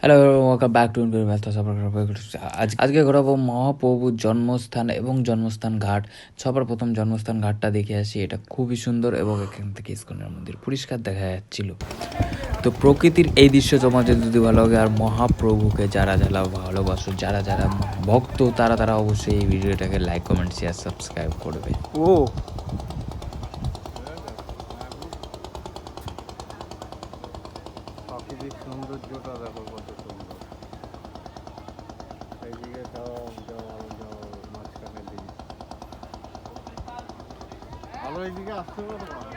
Hello, welcome back to আজকে ঘোরাবো মহাপ্রভুর জন্মস্থান এবং জন্মস্থান ঘাট। সবার প্রথম জন্মস্থান ঘাটটা দেখে আসি। এটা খুবই সুন্দর এবং এখান থেকে ইস্কনের মন্দির পরিষ্কার দেখা যাচ্ছিল। তো প্রকৃতির এই দৃশ্য তোমাদের যদি ভালো লাগে আর মহাপ্রভুকে যারা যারা ভালোবাসো, যারা যারা ভক্ত, তারা অবশ্যই এই ভিডিওটাকে লাইক, কমেন্ট, শেয়ার, সাবস্ক্রাইব করবে। প্রাকৃতিক সৌন্দর্যটা দেখো কত সুন্দর। এইদিকে মাঝখানের দিকে ভালো, এইদিকে আসতে পারবো না,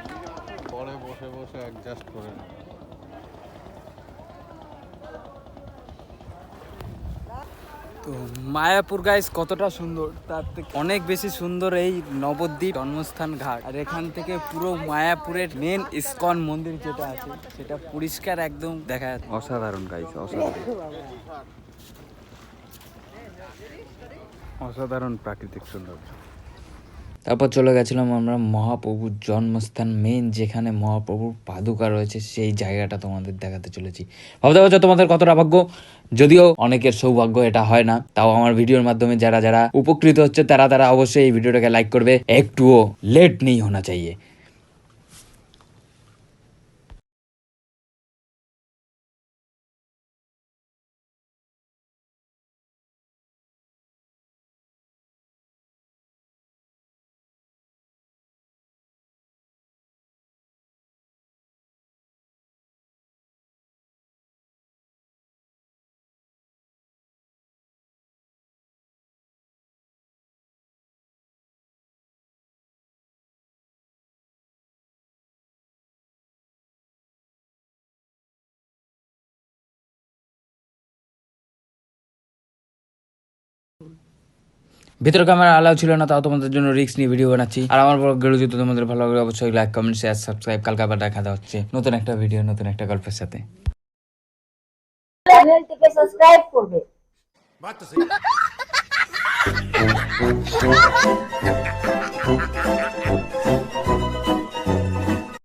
পরে বসে বসে অ্যাডজাস্ট করে নেবো। তো মায়াপুর গাইস কতটা সুন্দর, তার থেকে অনেক বেশি সুন্দর এই নবদ্বীপ জন্মস্থান ঘাট। আর এখান থেকে পুরো মায়াপুরের মেন ইস্কন মন্দির যেটা আছে সেটা পরিষ্কার একদম দেখা যাচ্ছে। অসাধারণ গাইস, অসাধারণ প্রাকৃতিক সৌন্দর্য। তারপর চলে গেছিলাম আমরা মহাপ্রভুর জন্মস্থান, মেন যেখানে মহাপ্রভুর পাদুকা রয়েছে সেই জায়গাটা তোমাদের দেখাতে চলেছি। ভাবতে পারছো তোমাদের কতটা ভাগ্য, যদিও অনেকের সৌভাগ্য এটা হয় না। তাও আমার ভিডিওর মাধ্যমে যারা যারা উপকৃত হচ্ছে তারা অবশ্যই এই ভিডিওটাকে লাইক করবে। একটুও লেট নেই হোনা চাইয়ে। ভিতরে ক্যামেরা অ্যালাউ ছিল না, তাও তোমাদের জন্য রিস্ক নিয়ে ভিডিও বানাচ্ছি। আর আমার ভিডিও যদি তোমাদের ভালো লাগে অবশ্যই লাইক, কমেন্ট, শেয়ার, সাবস্ক্রাইব। কালকে আবার দেখা হচ্ছে নতুন একটা ভিডিও, নতুন একটা গল্পের সাথে। চ্যানেলটিকে সাবস্ক্রাইব করবে। বাত তো সহি।